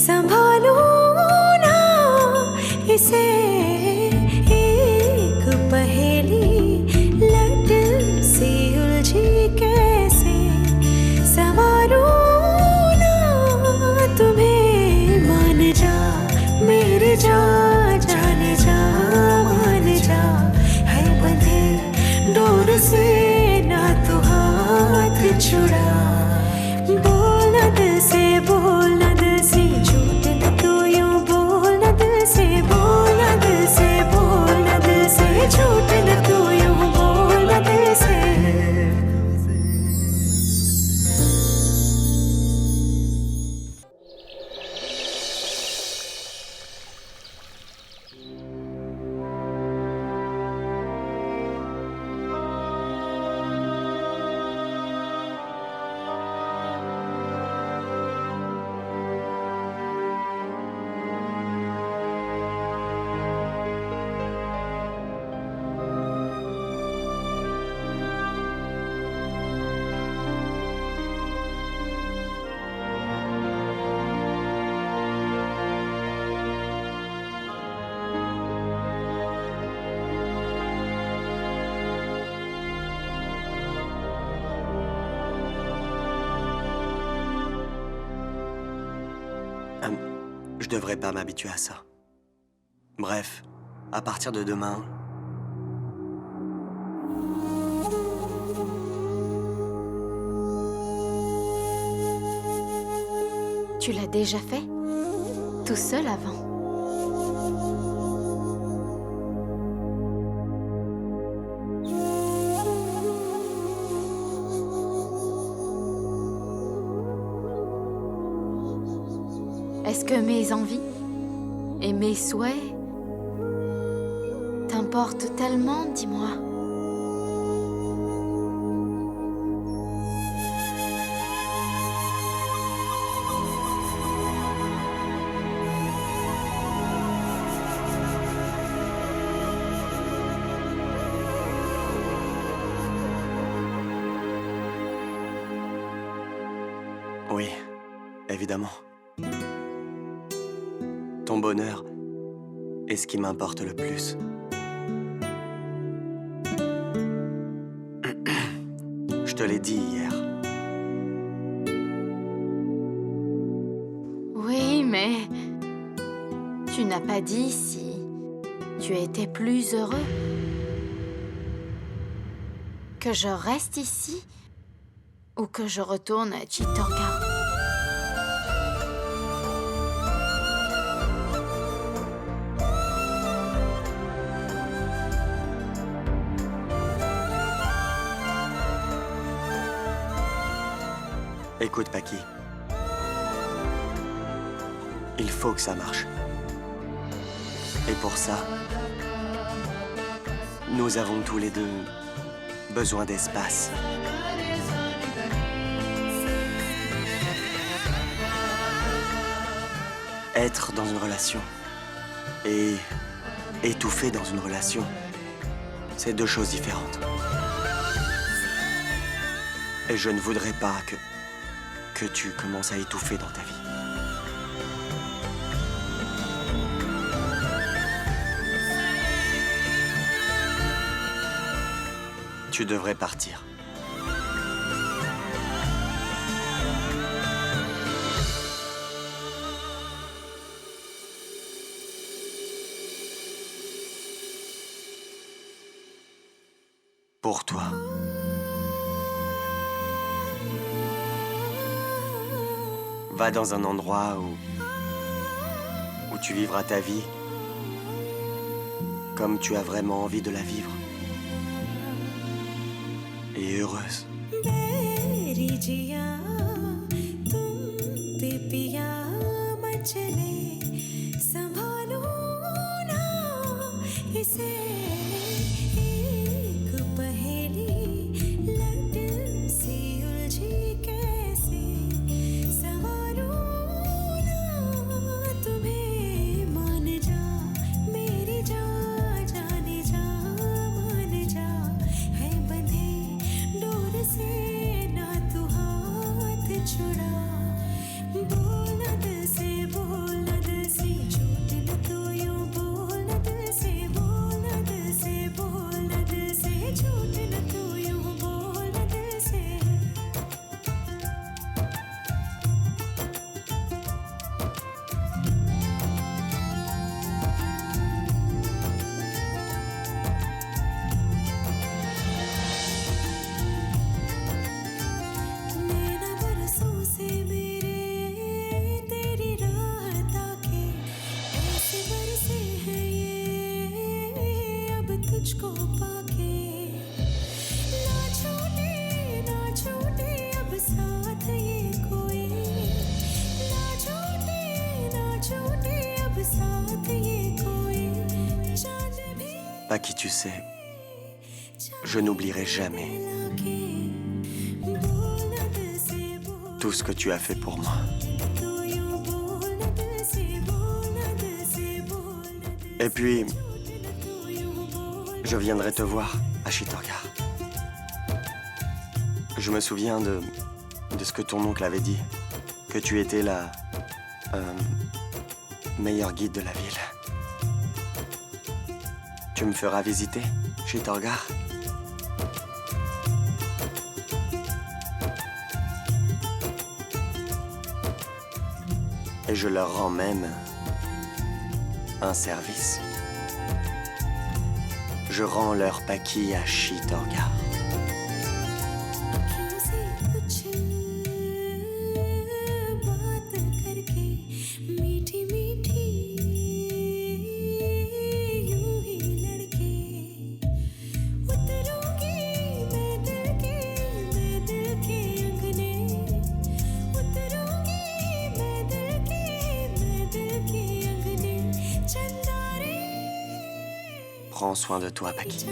संभालू ना इसे एक पहेली लट सी उलझी कैसे संवारू ना तुम्हें मान जा मेरे जा जाने जा मान जा है बंधे डोर से ना तू हाथ छुड़ा बोलना दिल से बोलना दिल से झूठ न तू यूं बोलना दिल से बोलना दिल से बोलना दिल से झूठ न तू यूं बोलना दिल से Je devrais pas m'habituer à ça. Bref, à partir de demain... Tu l'as déjà fait? Tout seul avant. Est-ce que mes envies et mes souhaits t'importent tellement, dis-moi? Oui, évidemment. Ton bonheur est ce qui m'importe le plus. Je te l'ai dit hier. Oui, mais tu n'as pas dit si tu étais plus heureux. Que je reste ici ou que je retourne à Chitorga. Écoute, Paki. Il faut que ça marche. Et pour ça, nous avons tous les deux besoin d'espace. Être dans une relation et étouffer dans une relation, c'est deux choses différentes. Et je ne voudrais pas que tu commences à étouffer dans ta vie. Tu devrais partir. Pour toi. Va dans un endroit où tu vivras ta vie comme tu as vraiment envie de la vivre. Et heureuse. छुड़ा बोलना दिल से बोल Paki, tu sais, je n'oublierai jamais tout ce que tu as fait pour moi. Et puis, je viendrai te voir à Chittorgarh. Je me souviens de ce que ton oncle avait dit, que tu étais la meilleure guide de la ville. Tu me feras visiter Chittorgarh? Et je leur rends même un service. Je rends leur Paki à Chittorgarh. Prends soin de toi, Paki.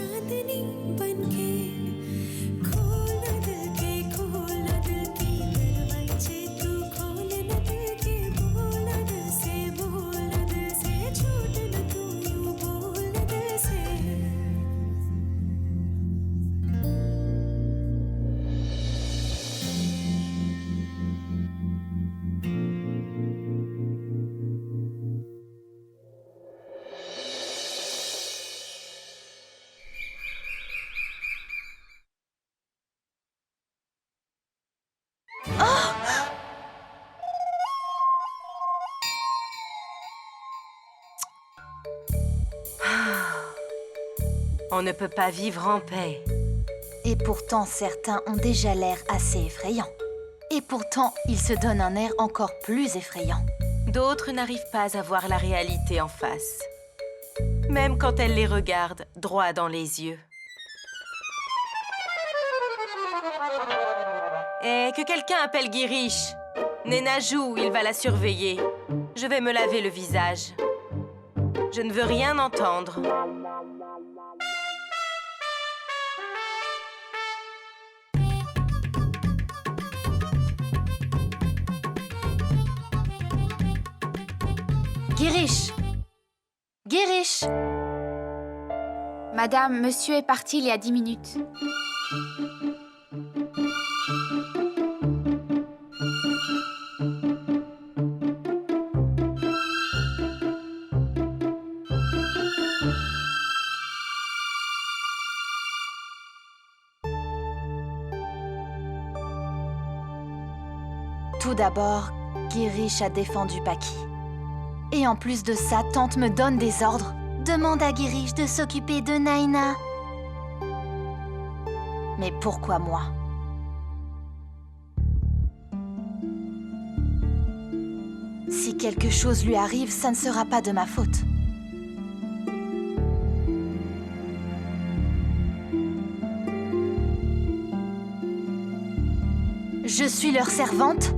On ne peut pas vivre en paix. Et pourtant, certains ont déjà l'air assez effrayants. Et pourtant, ils se donnent un air encore plus effrayant. D'autres n'arrivent pas à voir la réalité en face. Même quand elles les regardent droit dans les yeux. Et que quelqu'un appelle Girish. Nena joue, il va la surveiller. Je vais me laver le visage. Je ne veux rien entendre. Girish! Girish! Madame, monsieur est parti il y a 10 minutes. Tout d'abord, Girish a défendu Paki. Et en plus de ça, Tante me donne des ordres. Demande à Girish de s'occuper de Naina. Mais pourquoi moi? Si quelque chose lui arrive, ça ne sera pas de ma faute. Je suis leur servante.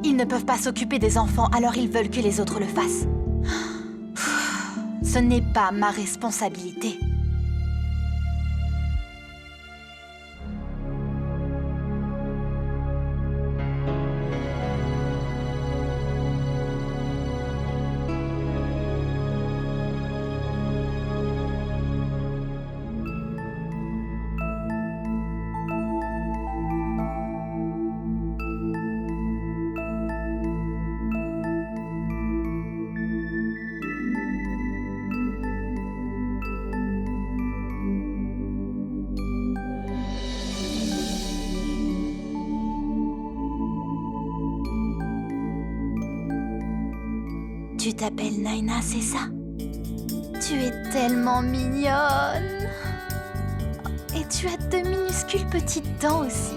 Ils ne peuvent pas s'occuper des enfants, alors ils veulent que les autres le fassent. Ce n'est pas ma responsabilité. Tu t'appelles Naina, c'est ça? Tu es tellement mignonne. Et tu as de minuscules petites dents aussi.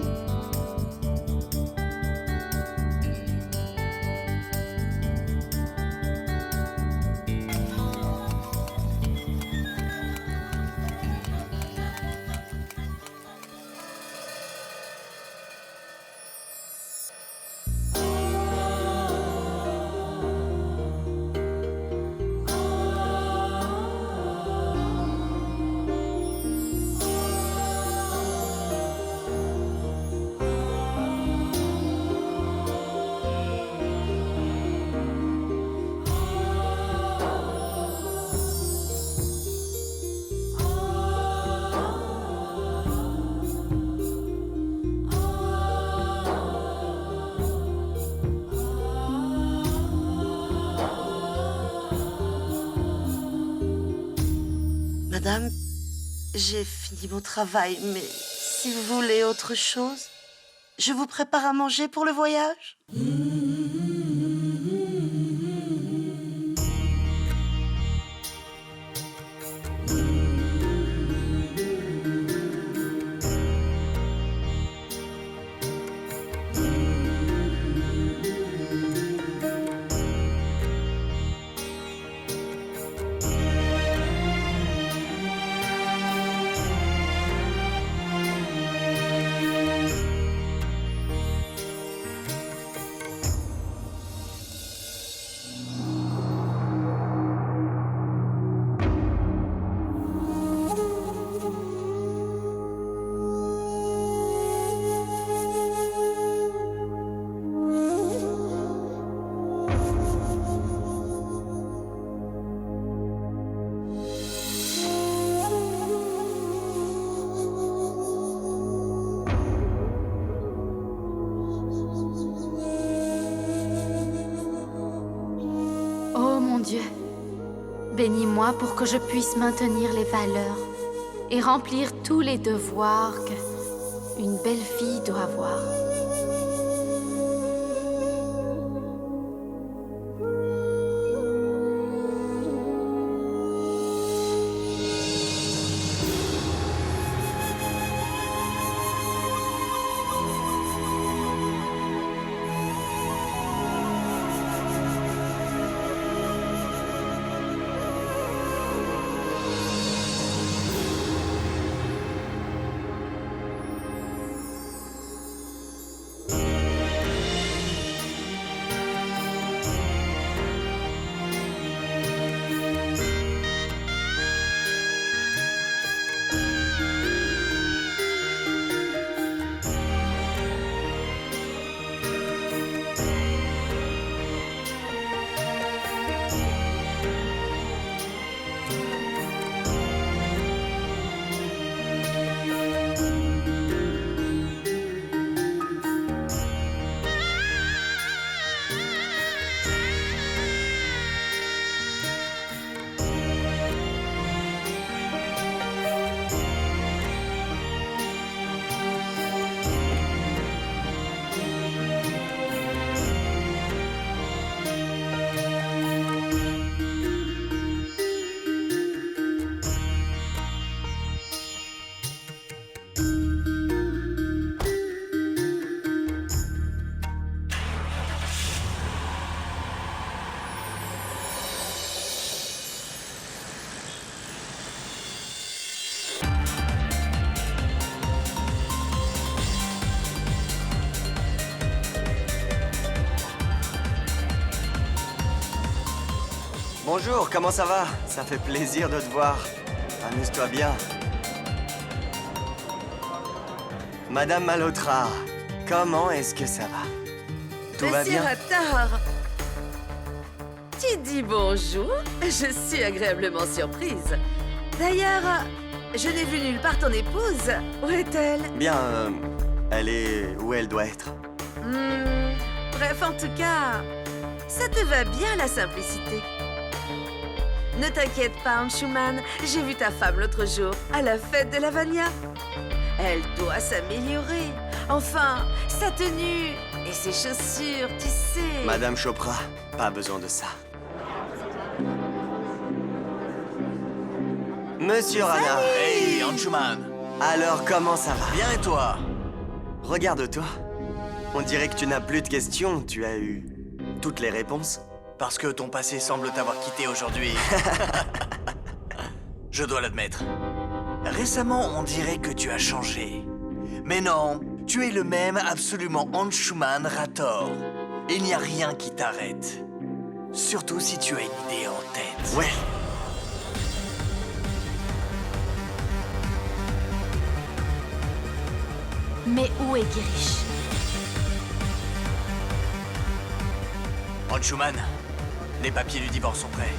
Madame, j'ai fini mon travail, mais si vous voulez autre chose, je vous prépare à manger pour le voyage. Oh mon Dieu, bénis-moi pour que je puisse maintenir les valeurs et remplir tous les devoirs qu'une belle fille doit avoir. Bonjour, comment ça va? Ça fait plaisir de te voir. Amuse-toi bien. Madame Malhotra, comment est-ce que ça va? Tout va Monsieur bien? Attard, tu dis bonjour? Je suis agréablement surprise. D'ailleurs, je n'ai vu nulle part ton épouse. Où est-elle? Bien, elle est où elle doit être. Bref, en tout cas, ça te va bien la simplicité. Ne t'inquiète pas, Anshuman, j'ai vu ta femme l'autre jour à la fête de Lavania. Elle doit s'améliorer. Enfin, sa tenue et ses chaussures, tu sais. Madame Chopra, pas besoin de ça. Monsieur Rana. Hey, Anshuman. Alors, comment ça va? Bien et toi? Regarde-toi. On dirait que tu n'as plus de questions. Tu as eu toutes les réponses. Parce que ton passé semble t'avoir quitté aujourd'hui. Je dois l'admettre. Récemment, on dirait que tu as changé. Mais non, tu es le même absolument Anshuman Rator. Il n'y a rien qui t'arrête. Surtout si tu as une idée en tête. Ouais. Mais où est Girish? Anshuman, les papiers du divorce sont prêts.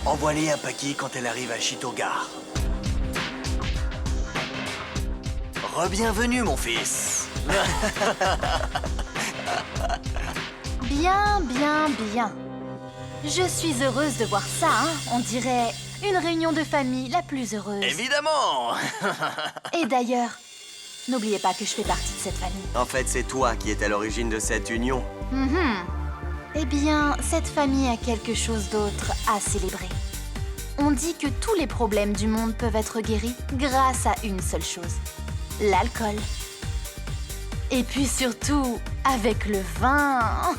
Envoie-les à Paki quand elle arrive à Shitogar. Re-bienvenue, mon fils. Bien, bien, bien. Je suis heureuse de voir ça, hein. On dirait Une réunion de famille la plus heureuse. Évidemment. Et d'ailleurs, n'oubliez pas que je fais partie de cette famille. En fait, c'est toi qui es à l'origine de cette union. Eh bien, cette famille a quelque chose d'autre à célébrer. On dit que tous les problèmes du monde peuvent être guéris grâce à une seule chose, l'alcool. Et puis surtout, avec le vin.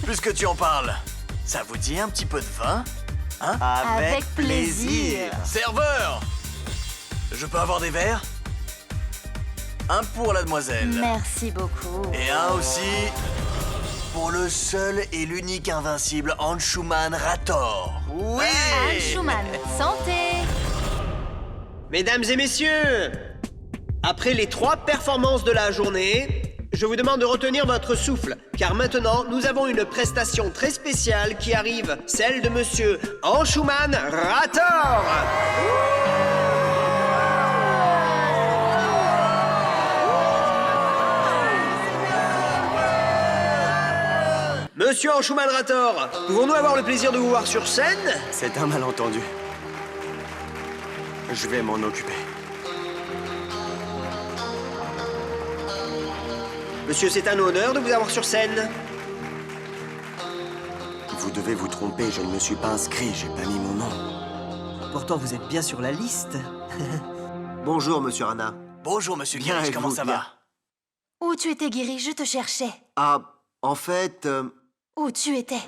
Puisque tu en parles, ça vous dit un petit peu de vin? Hein? Avec plaisir. Serveur! Je peux avoir des verres? Un pour la demoiselle. Merci beaucoup. Et un aussi pour le seul et l'unique invincible Anshuman Rator. Oui! Anshuman, santé! Mesdames et messieurs, après les 3 performances de la journée, je vous demande de retenir votre souffle, car maintenant, nous avons une prestation très spéciale qui arrive, celle de Monsieur Anshuman Rator. Monsieur Anshuman Rator, pouvons-nous avoir le plaisir de vous voir sur scène? C'est un malentendu. Je vais m'en occuper. Monsieur, c'est un honneur de vous avoir sur scène. Vous devez vous tromper, je ne me suis pas inscrit, j'ai pas mis mon nom. Pourtant, vous êtes bien sur la liste. Bonjour, monsieur Rana. Bonjour, monsieur Bien, Girish, et comment vous, ça bien. va? Où tu étais, Guéri? Je te cherchais. Ah, en fait... Où tu étais?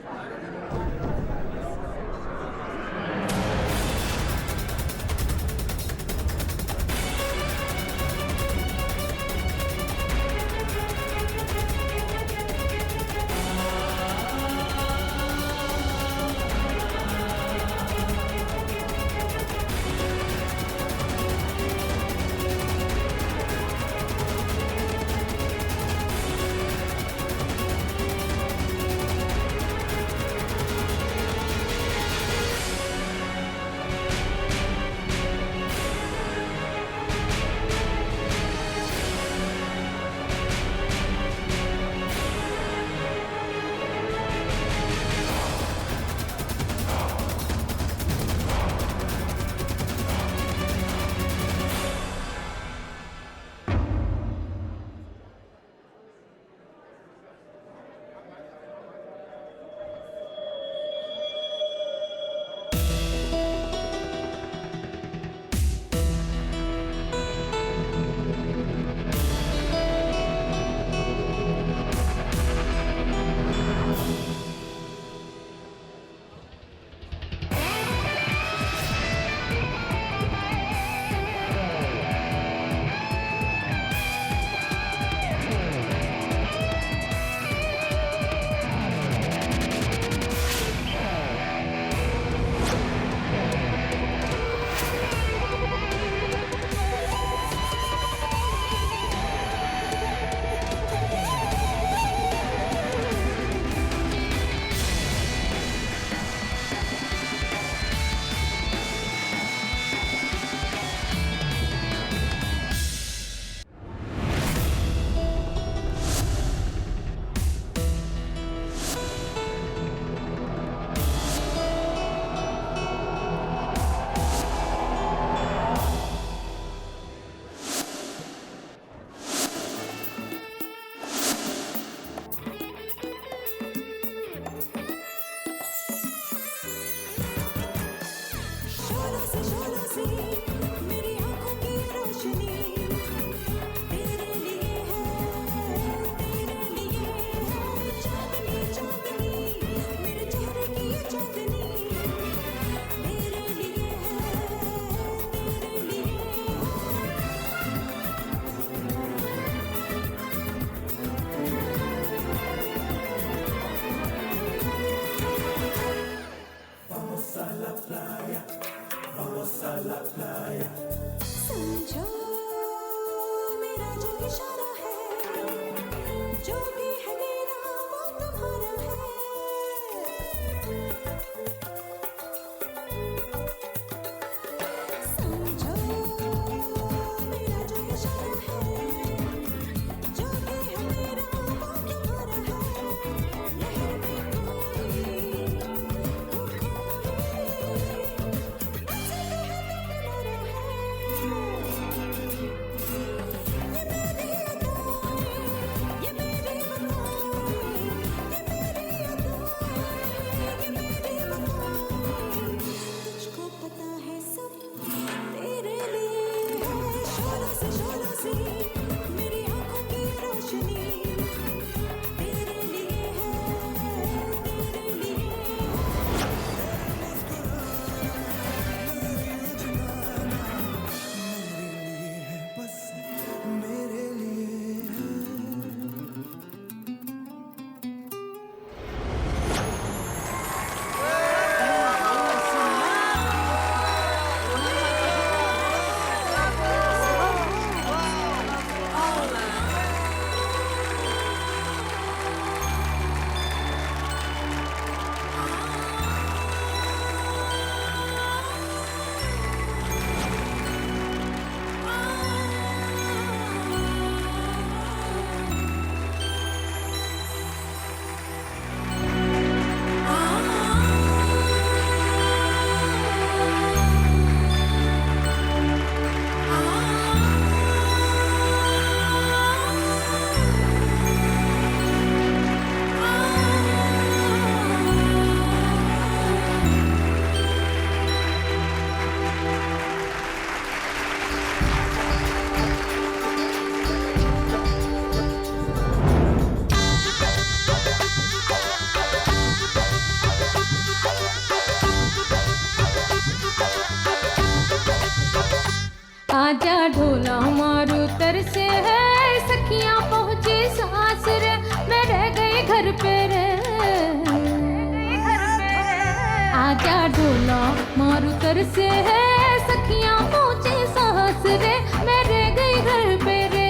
आजा ढोला मारू तरसे है सखियां पूछे साहस रे मैं रह गई घर पे रे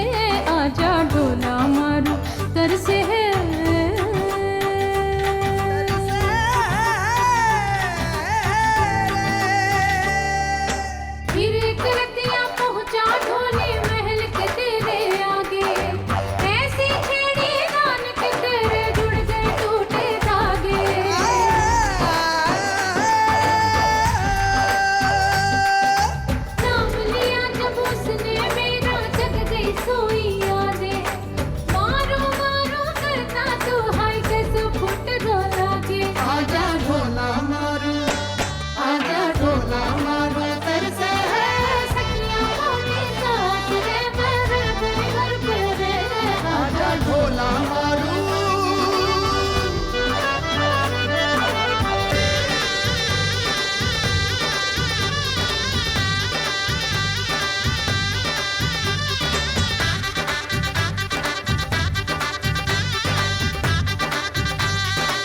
आजा ढोला मारू तरसे है फिर एक रतिया पहुंचा ढोली महल के तेरे आगे ऐसी छेड़ी दान के तेरे जुड़ गए टूटे धागे नाम लिया जब उसने मेरा जग गई सोई यादें मारो मारो करता तू हाय कैसे फुट रोला के आजा ढोला मारू आजा ढोला मारू तरसे है सखियां मोटी साथ रे मेरे घर पे रे आजा ढोला मारू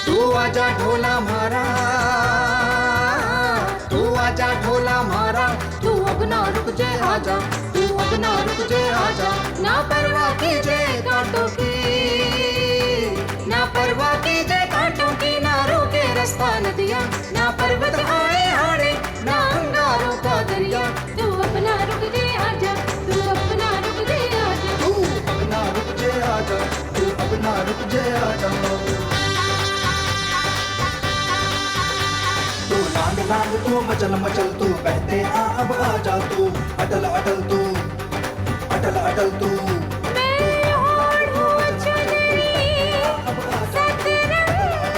तू आजा ढोला मारा तू आजा ढोला मारा तू अब ना रुक जे आजा तू अब ना रुक जे आजा ना परवाह कीजे कांटों की ना परवाह कीजे कांटों की ना रोके रास्ता नदियाँ ना पर्वत आए हारे ना अंगारों का दरिया तू अपना रुक जे आजा तू अपना रुक जे आजा तू अब ना रुक जे आजा तू अब ना रुक जे आजा तू लांग लांग तू मचल मचल तू बहते आ अब आजा तू अटल अटल तू अटल अटल तू मैं ओढ़ूं चुनरी सतरंगी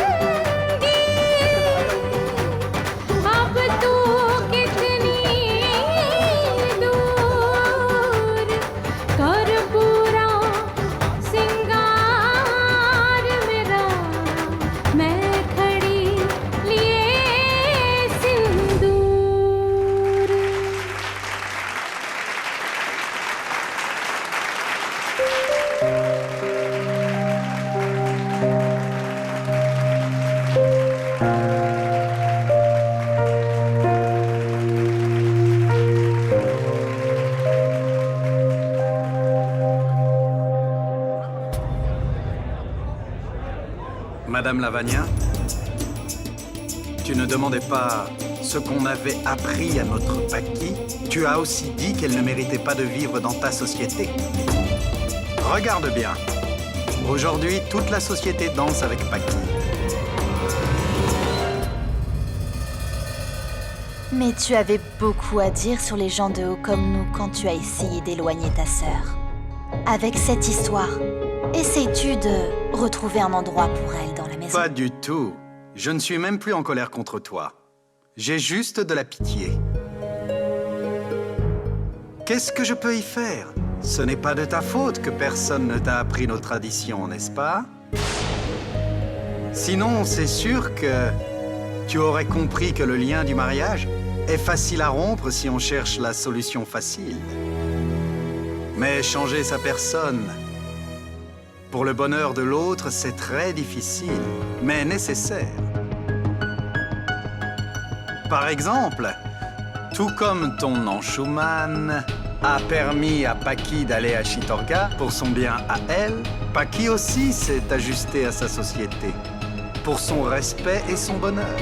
अब तू कितनी दूर कर पूरा सिंगार मेरा मैं खड़ी लिए सिंदूर Madame Lavagna, tu ne demandais pas ce qu'on avait appris à notre Paki. Tu as aussi dit qu'elle ne méritait pas de vivre dans ta société. Regarde bien. Aujourd'hui, toute la société danse avec Paki. Mais tu avais beaucoup à dire sur les gens de haut comme nous quand tu as essayé d'éloigner ta sœur. Avec cette histoire, essaies-tu de retrouver un endroit pour elle dans la maison? Pas du tout. Je ne suis même plus en colère contre toi. J'ai juste de la pitié. Qu'est-ce que je peux y faire? Ce n'est pas de ta faute que personne ne t'a appris nos traditions, n'est-ce pas? Sinon, c'est sûr que tu aurais compris que le lien du mariage est facile à rompre si on cherche la solution facile. Mais changer sa personne pour le bonheur de l'autre, c'est très difficile, mais nécessaire. Par exemple, tout comme ton Anshuman a permis à Paki d'aller à Chitorga pour son bien à elle, Paki aussi s'est ajusté à sa société, pour son respect et son bonheur.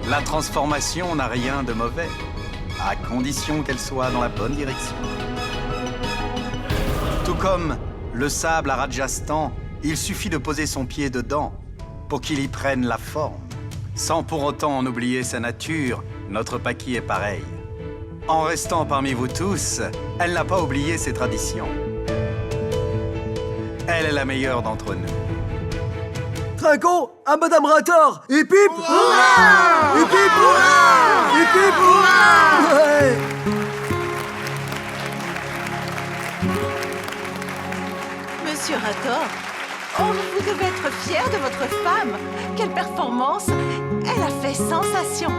La transformation n'a rien de mauvais, à condition qu'elle soit dans la bonne direction. Tout comme le sable à Rajasthan, il suffit de poser son pied dedans pour qu'il y prenne la forme. Sans pour autant en oublier sa nature, notre Paki est pareil. En restant parmi vous tous, elle n'a pas oublié ses traditions. Elle est la meilleure d'entre nous. Trinquons à Madame Rator. Hip hip hurrah! Hip hip hurrah! Hip hip hurrah! Ouais. Monsieur Rator, oh, vous devez être fier de votre femme. Quelle performance! Elle a fait sensation.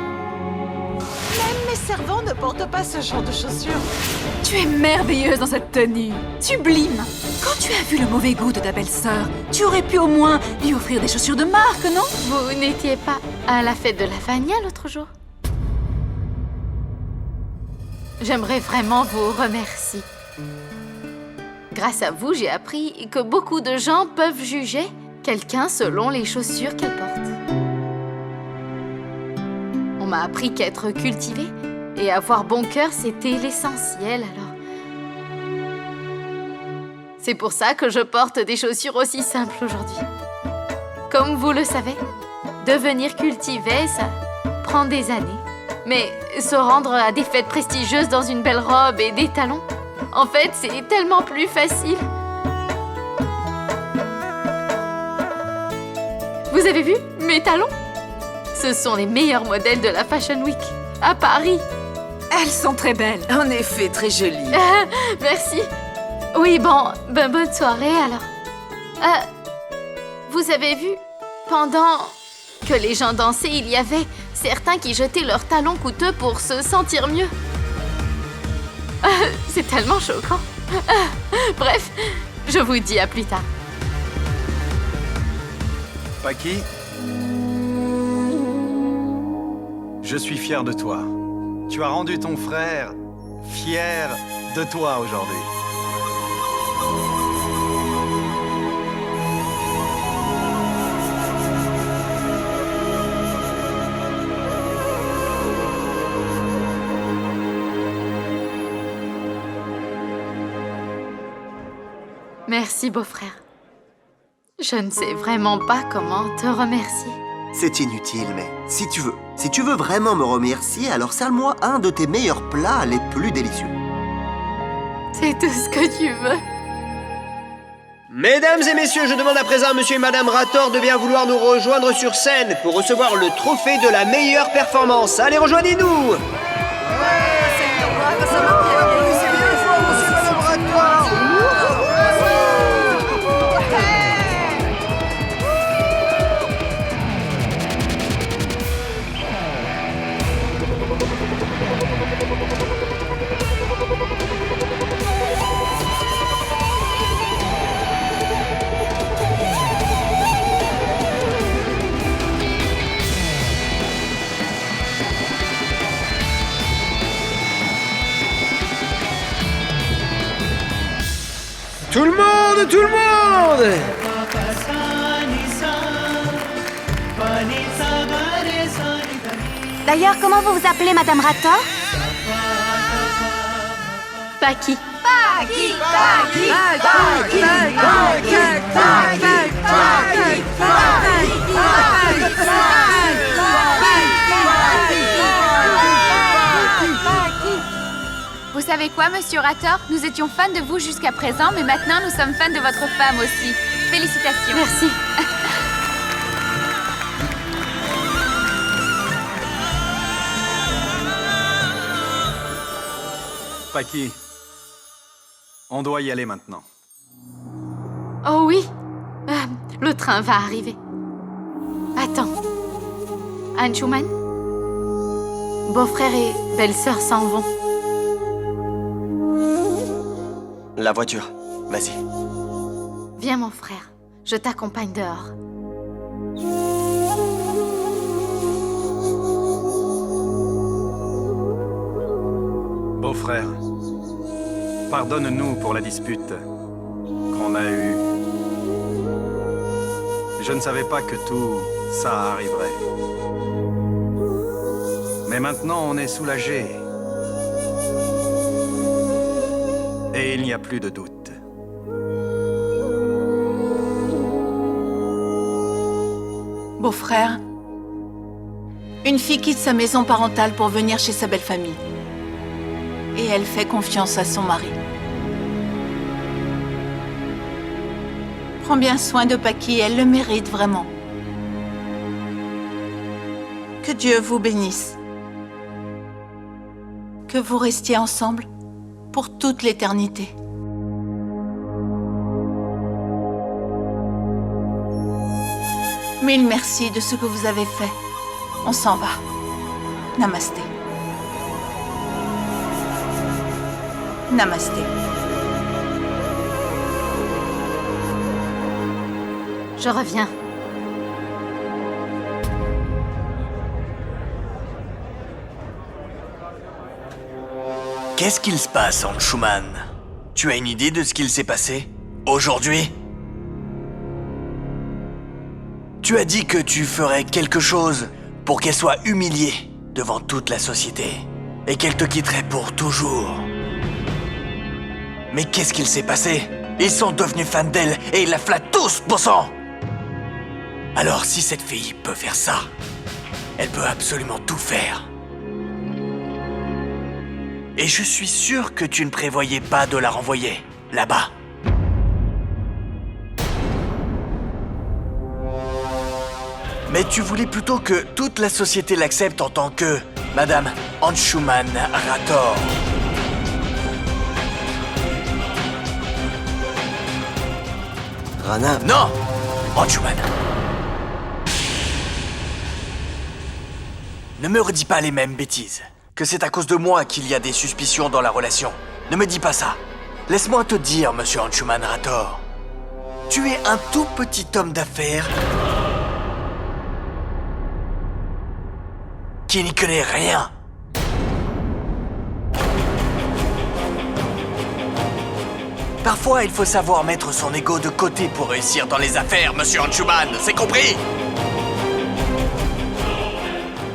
Même mes servants ne portent pas ce genre de chaussures. Tu es merveilleuse dans cette tenue. Sublime. Quand tu as vu le mauvais goût de ta belle-sœur, tu aurais pu au moins lui offrir des chaussures de marque, non? Vous n'étiez pas à la fête de la Vania l'autre jour? J'aimerais vraiment vous remercier. Grâce à vous, j'ai appris que beaucoup de gens peuvent juger quelqu'un selon les chaussures qu'elle porte. On m'a appris qu'être cultivé et avoir bon cœur, c'était l'essentiel, alors. C'est pour ça que je porte des chaussures aussi simples aujourd'hui. Comme vous le savez, devenir cultivé, ça prend des années. Mais se rendre à des fêtes prestigieuses dans une belle robe et des talons, en fait, c'est tellement plus facile. Vous avez vu mes talons? Ce sont les meilleurs modèles de la Fashion Week, à Paris. Elles sont très belles. En effet, très jolies. Merci. Oui, bonne soirée alors. Vous avez vu, pendant que les gens dansaient, il y avait certains qui jetaient leurs talons coûteux pour se sentir mieux. C'est tellement choquant. Bref, je vous dis à plus tard. Paki, je suis fier de toi. Tu as rendu ton frère fier de toi aujourd'hui. Merci, beau-frère. Je ne sais vraiment pas comment te remercier. C'est inutile, mais si tu veux vraiment me remercier, alors sers-moi un de tes meilleurs plats les plus délicieux. C'est tout ce que tu veux. Mesdames et messieurs, je demande à présent à monsieur et madame Rator de bien vouloir nous rejoindre sur scène pour recevoir le trophée de la meilleure performance. Allez, rejoignez-nous! Tout le monde, tout le monde! D'ailleurs, comment vous vous appelez, Madame Rator? Paki. Paki, Paki, Vous savez quoi, Monsieur Rator? Nous étions fans de vous jusqu'à présent, mais maintenant nous sommes fans de votre femme aussi. Félicitations. Merci. Paki, on doit y aller maintenant. Oh oui, le train va arriver. Attends. Anshuman, beau-frère et belle-sœur s'en vont. La voiture, vas-y. Viens, mon frère, je t'accompagne dehors. Beau-frère, pardonne-nous pour la dispute qu'on a eue. Je ne savais pas que tout ça arriverait. Mais maintenant, on est soulagés. Et il n'y a plus de doute. Beau-frère, une fille quitte sa maison parentale pour venir chez sa belle famille. Et elle fait confiance à son mari. Prends bien soin de Paki, elle le mérite vraiment. Que Dieu vous bénisse. Que vous restiez ensemble pour toute l'éternité. Mille merci de ce que vous avez fait. On s'en va. Namasté. Namasté. Je reviens. Qu'est-ce qu'il se passe, Anshuman? Tu as une idée de ce qu'il s'est passé aujourd'hui? Tu as dit que tu ferais quelque chose pour qu'elle soit humiliée devant toute la société et qu'elle te quitterait pour toujours. Mais qu'est-ce qu'il s'est passé? Ils sont devenus fans d'elle et ils la flattent tous, bon sang! Alors si cette fille peut faire ça, elle peut absolument tout faire. Et je suis sûr que tu ne prévoyais pas de la renvoyer, là-bas. Mais tu voulais plutôt que toute la société l'accepte en tant que Madame Anshuman Rator. Rana. Non, Anshuman. Ne me redis pas les mêmes bêtises. Que c'est à cause de moi qu'il y a des suspicions dans la relation. Ne me dis pas ça. Laisse-moi te dire, monsieur Anshuman Rator. Tu es un tout petit homme d'affaires qui n'y connaît rien. Parfois, il faut savoir mettre son ego de côté pour réussir dans les affaires, monsieur Anshuman, c'est compris?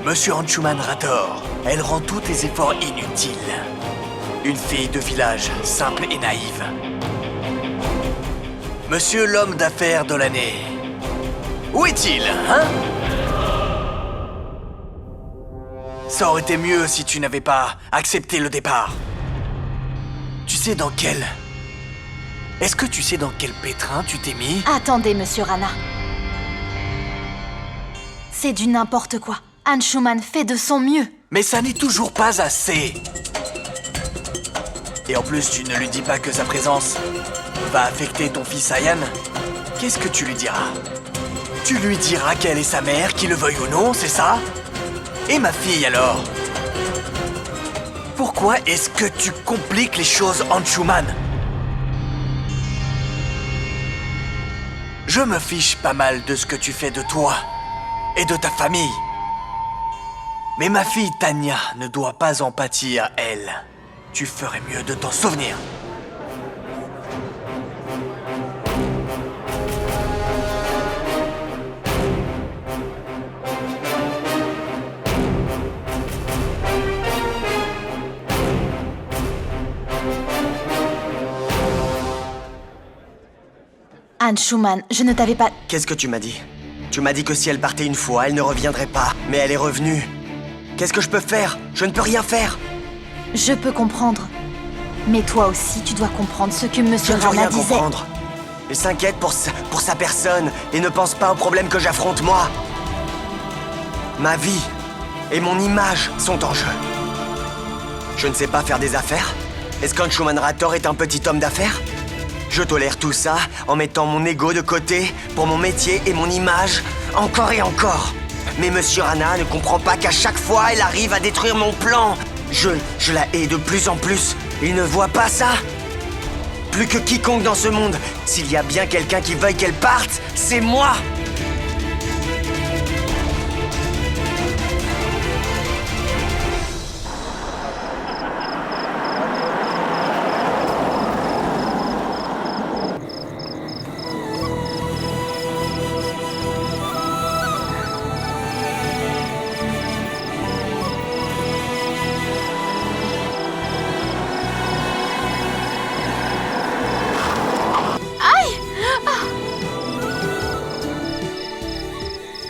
Monsieur Anshuman Rator, elle rend tous tes efforts inutiles. Une fille de village, simple et naïve. Monsieur l'homme d'affaires de l'année. Où est-il, hein? Ça aurait été mieux si tu n'avais pas accepté le départ. Tu sais dans quel... Est-ce que tu sais dans quel pétrin tu t'es mis? Attendez, monsieur Rana. C'est du n'importe quoi. Anshuman fait de son mieux. Mais ça n'est toujours pas assez. Et en plus, tu ne lui dis pas que sa présence va affecter ton fils Ayan. Qu'est-ce que tu lui diras? Tu lui diras qu'elle est sa mère, qu'il le veuille ou non, c'est ça? Et ma fille alors? Pourquoi est-ce que tu compliques les choses, Anshuman? Je me fiche pas mal de ce que tu fais de toi et de ta famille. Mais ma fille Tanya ne doit pas en pâtir, elle. Tu ferais mieux de t'en souvenir. Anshuman, je ne t'avais pas... Qu'est-ce que tu m'as dit? Tu m'as dit que si elle partait une fois, elle ne reviendrait pas. Mais elle est revenue. Qu'est-ce que je peux faire? Je ne peux rien faire. Je peux comprendre. Mais toi aussi, tu dois comprendre ce que monsieur Je ne veux Rana rien disait. comprendre. Il s'inquiète pour sa personne et ne pense pas aux problèmes que j'affronte moi. Ma vie et mon image sont en jeu. Je ne sais pas faire des affaires? Est-ce qu'Anshuman Rator est un petit homme d'affaires? Je tolère tout ça en mettant mon ego de côté pour mon métier et mon image, encore et encore. Mais Monsieur Rana ne comprend pas qu'à chaque fois, elle arrive à détruire mon plan. Je la hais de plus en plus. Il ne voit pas ça? Plus que quiconque dans ce monde. S'il y a bien quelqu'un qui veuille qu'elle parte, c'est moi!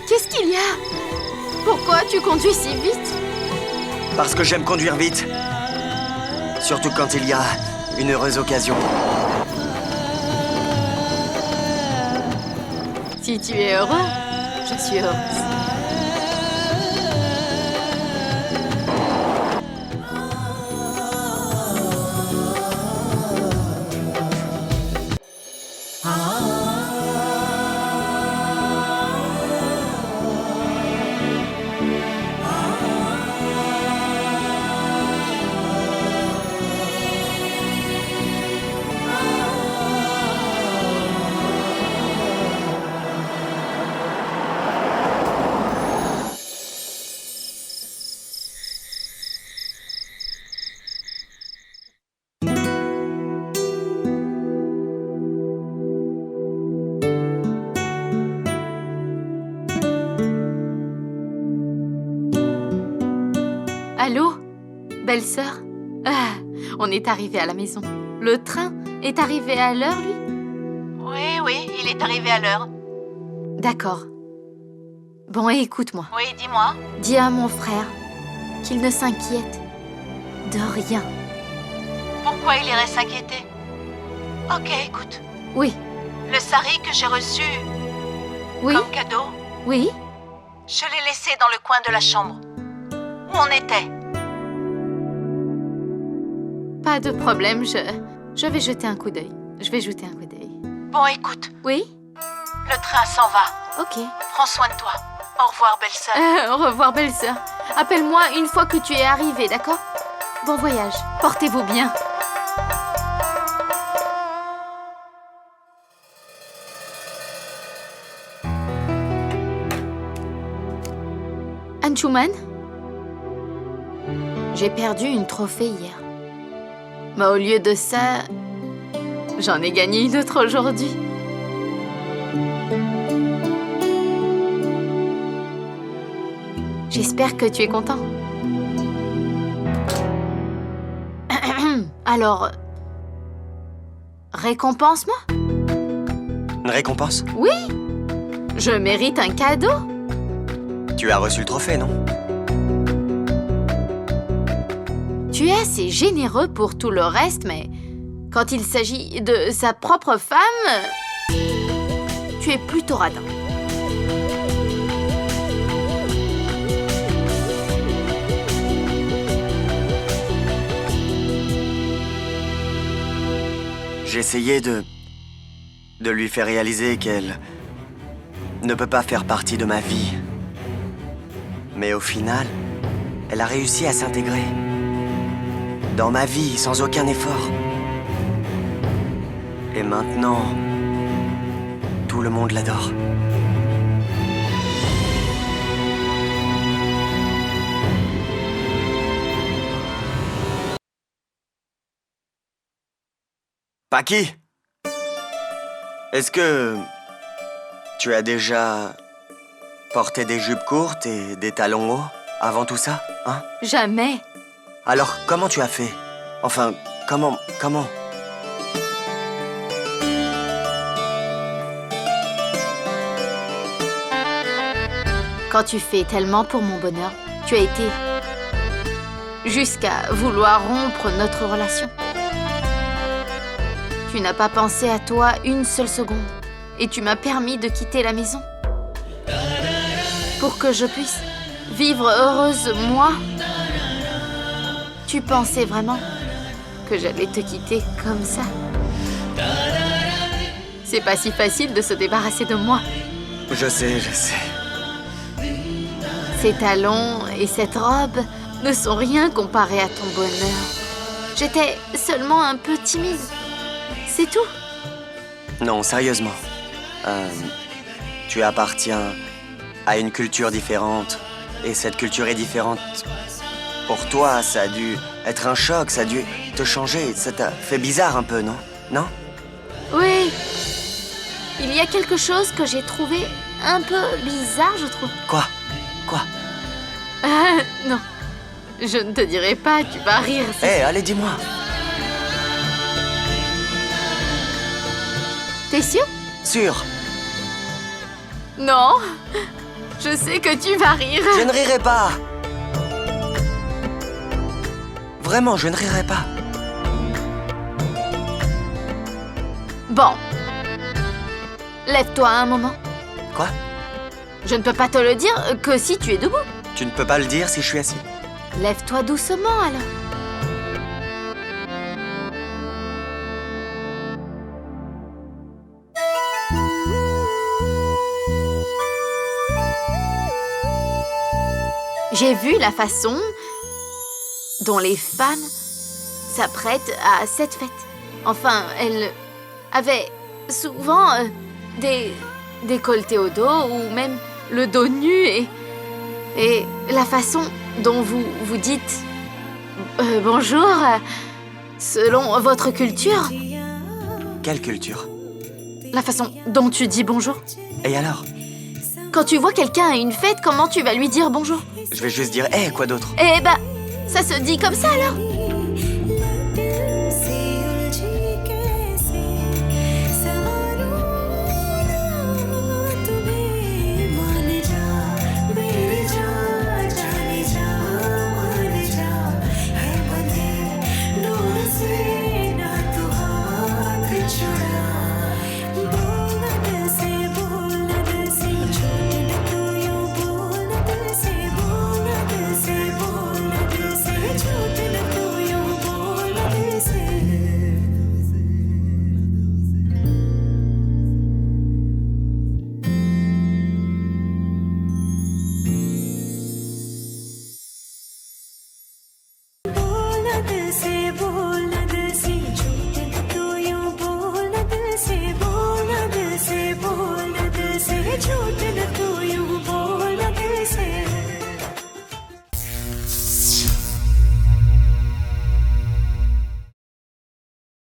Qu'est-ce qu'il y a? Pourquoi tu conduis si vite? Parce que j'aime conduire vite. Surtout quand il y a une heureuse occasion. Si tu es heureux, je suis heureuse. Allô? Belle-sœur? Ah, on est arrivé à la maison. Le train est arrivé à l'heure, lui? Oui, il est arrivé à l'heure. D'accord. Bon, écoute-moi. Oui, dis-moi. Dis à mon frère qu'il ne s'inquiète de rien. Pourquoi il irait s'inquiéter? Ok, écoute. Oui. Le sari que j'ai reçu Oui. comme cadeau, Oui? je l'ai laissé dans le coin de la chambre. Où on était. Pas de problème, je vais jeter un coup d'œil. Je vais jeter un coup d'œil. Bon, écoute. Oui? Le train s'en va. Ok. Prends soin de toi. Au revoir, belle-sœur. Au revoir, belle-sœur. Appelle-moi une fois que tu es arrivée, d'accord? Bon voyage. Portez-vous bien. Anshuman? J'ai perdu une trophée hier. Mais au lieu de ça, j'en ai gagné une autre aujourd'hui. J'espère que tu es content. Alors, récompense-moi. Une récompense? Oui, je mérite un cadeau. Tu as reçu le trophée, non? Tu es assez généreux pour tout le reste, mais quand il s'agit de sa propre femme, tu es plutôt radin. J'essayais de lui faire réaliser qu'elle ne peut pas faire partie de ma vie. Mais au final, elle a réussi à s'intégrer dans ma vie sans aucun effort. Et maintenant, tout le monde l'adore. Paki, est-ce que tu as déjà porté des jupes courtes et des talons hauts avant tout ça, hein? Jamais. Alors, comment tu as fait? Enfin, comment? Quand tu fais tellement pour mon bonheur, tu as été jusqu'à vouloir rompre notre relation. Tu n'as pas pensé à toi une seule seconde et tu m'as permis de quitter la maison pour que je puisse vivre heureuse, moi. Tu pensais vraiment que j'allais te quitter comme ça? C'est pas si facile de se débarrasser de moi. Je sais. Ces talons et cette robe ne sont rien comparés à ton bonheur. J'étais seulement un peu timide. C'est tout. Non, sérieusement. Tu appartiens à une culture différente. Et cette culture est différente. Pour toi, ça a dû être un choc, ça a dû te changer. Ça t'a fait bizarre un peu, non? Non? Oui. Il y a quelque chose que j'ai trouvé un peu bizarre, je trouve. Quoi? Non. Je ne te dirai pas, tu vas rire. Hé, allez, dis-moi. T'es sûr? Sûr. Non. Je sais que tu vas rire. Je ne rirai pas. Vraiment, je ne rirai pas. Bon. Lève-toi un moment. Quoi? Je ne peux pas te le dire que si tu es debout. Tu ne peux pas le dire si je suis assis. Lève-toi doucement alors. J'ai vu la façon dont les femmes s'apprêtent à cette fête. Enfin, elles avaient souvent des décolletés au dos ou même le dos nu et la façon dont vous dites bonjour selon votre culture. Quelle culture? La façon dont tu dis bonjour. Et alors? Quand tu vois quelqu'un à une fête, comment tu vas lui dire bonjour? Je vais juste dire, hé, quoi d'autre? Eh ben, Ça se dit comme ça alors?